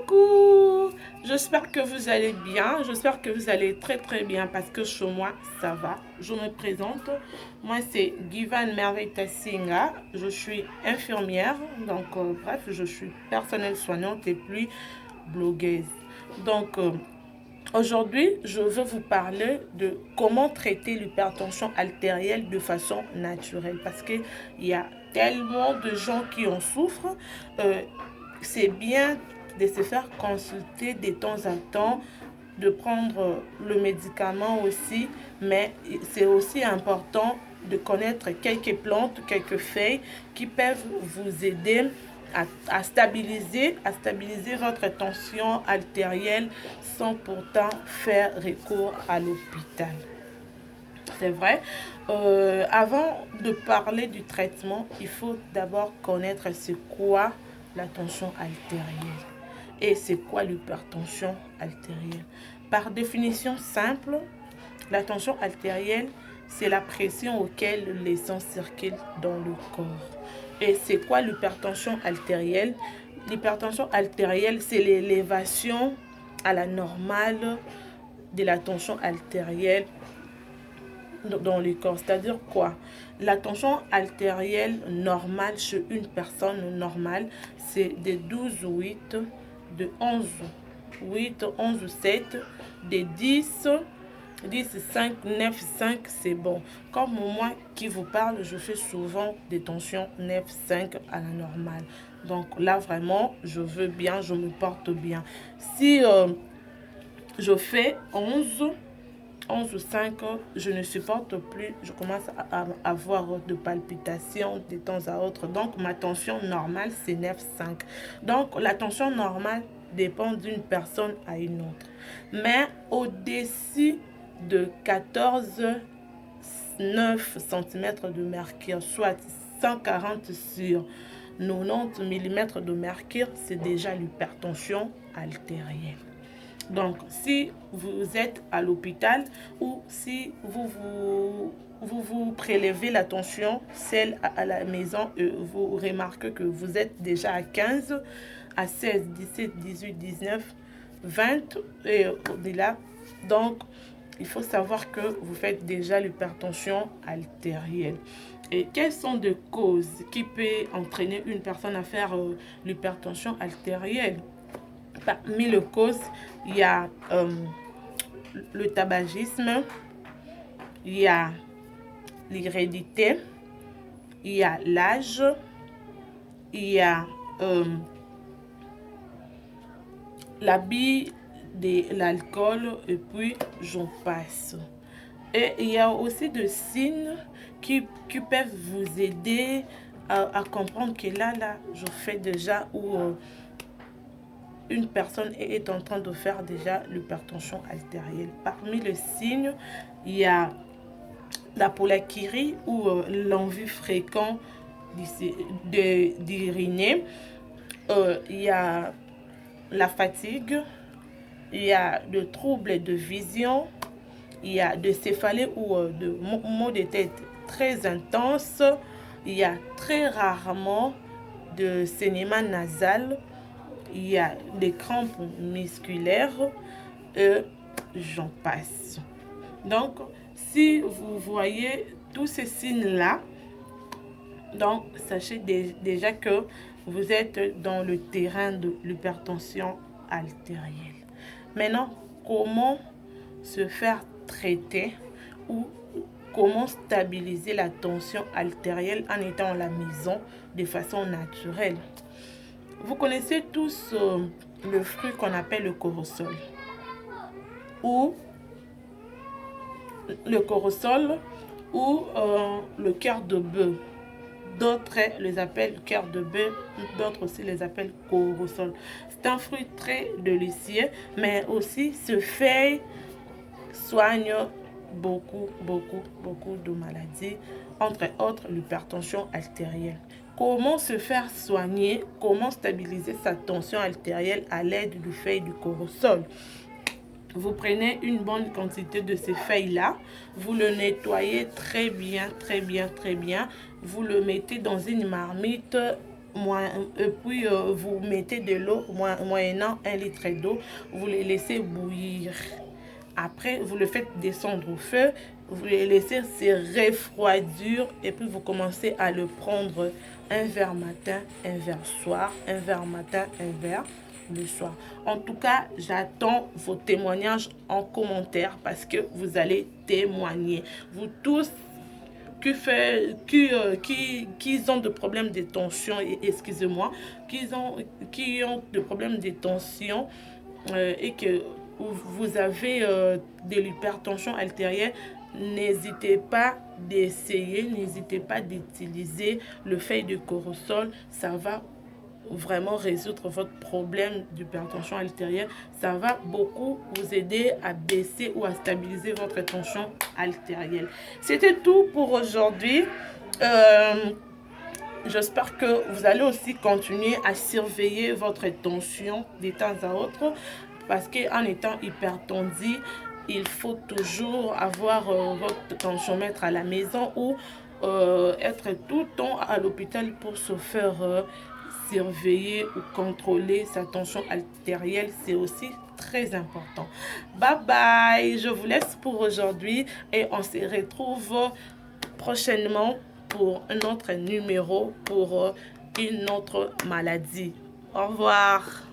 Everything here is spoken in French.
Coucou, j'espère que vous allez bien, j'espère que vous allez très bien parce que chez moi ça va. Je me présente, moi c'est Givan Merveille Singa, je suis infirmière, donc bref, je suis personnelle soignante et puis blogueuse. Donc aujourd'hui, je veux vous parler de comment traiter l'hypertension artérielle de façon naturelle parce qu'il y a tellement de gens qui en souffrent. Euh, c'est bien de se faire consulter de temps en temps, de prendre le médicament aussi, mais c'est aussi important de connaître quelques plantes, quelques feuilles qui peuvent vous aider à stabiliser votre tension artérielle sans pourtant faire recours à l'hôpital. C'est vrai. Avant de parler du traitement, il faut d'abord connaître c'est quoi la tension artérielle et c'est quoi l'hypertension artérielle. Par définition simple, la tension artérielle, c'est la pression auquel le sang circule dans le corps. Et c'est quoi l'hypertension artérielle? L'hypertension artérielle, c'est l'élévation à la normale de la tension artérielle dans le corps. C'est-à-dire quoi? La tension artérielle normale chez une personne normale, c'est de 12,8, de 11,8, 11,7, de 10,5, 9,5, c'est bon. Comme moi qui vous parle, je fais souvent des tensions 9,5 à la normale. Donc là, vraiment, je veux bien, je me porte bien. Si je fais 11 ou 5, je ne supporte plus, je commence à avoir de palpitations de temps à autre. Donc, ma tension normale, c'est 9,5. Donc, la tension normale dépend d'une personne à une autre. Mais au-dessus de 14,9 cm de mercure, soit 140 sur 90 mm de mercure, c'est déjà l'hypertension artérielle. Donc, si vous êtes à l'hôpital ou si vous prélevez la tension, celle à la maison, vous remarquez que vous êtes déjà à 15, à 16, 17, 18, 19, 20 et au-delà. Donc, il faut savoir que vous faites déjà l'hypertension artérielle. Et quelles sont les causes qui peuvent entraîner une personne à faire l'hypertension artérielle? Parmi les causes, il y a le tabagisme, il y a l'hérédité, il y a l'âge, il y a l'habit de l'alcool et puis j'en passe. Et il y a aussi des signes qui peuvent vous aider à comprendre que là, je fais déjà ou une personne est en train de faire déjà l'hypertension artérielle. Parmi les signes, il y a la polychyrie ou l'envie fréquente d'uriner. Il y a la fatigue, il y a des troubles de vision, il y a des céphalées ou de maux de tête très intenses, il y a très rarement de saignement nasal, il y a des crampes musculaires et j'en passe. Donc, si vous voyez tous ces signes-là, donc sachez déjà que vous êtes dans le terrain de l'hypertension artérielle. Maintenant, comment se faire traiter ou comment stabiliser la tension artérielle en étant à la maison de façon naturelle? Vous connaissez tous le fruit qu'on appelle le corossol ou le cœur de bœuf. D'autres les appellent cœur de bœuf, d'autres aussi les appellent corossol. C'est un fruit très délicieux, mais aussi ce feuille soigne beaucoup de maladies, entre autres l'hypertension artérielle. Comment se faire soigner, comment stabiliser sa tension artérielle à l'aide du feuille du corossol? Vous prenez une bonne quantité de ces feuilles-là, vous le nettoyez très bien. Vous le mettez dans une marmite Et puis vous mettez de l'eau moyennant 1 litre d'eau, vous les laissez bouillir. Après, vous le faites descendre au feu, vous le laissez se refroidir et puis vous commencez à le prendre un verre matin, un verre soir, un verre matin, un verre le soir. En tout cas, j'attends vos témoignages en commentaire parce que vous allez témoigner. Vous tous qui ont de problèmes de tension, excusez-moi, qui ont de problèmes de tension et que vous avez de l'hypertension artérielle, n'hésitez pas d'essayer, n'hésitez pas d'utiliser le feuille de cortisol, ça va vraiment résoudre votre problème d'hypertension artérielle. Ça va beaucoup vous aider à baisser ou à stabiliser votre tension artérielle. C'était tout pour aujourd'hui. J'espère que vous allez aussi continuer à surveiller votre tension de temps à autre parce qu'en étant hypertendu, il faut toujours avoir votre tensiomètre à la maison ou être tout le temps à l'hôpital pour se faire surveiller ou contrôler sa tension artérielle. C'est aussi très important. Bye bye, je vous laisse pour aujourd'hui et on se retrouve prochainement pour un autre numéro, pour une autre maladie. Au revoir.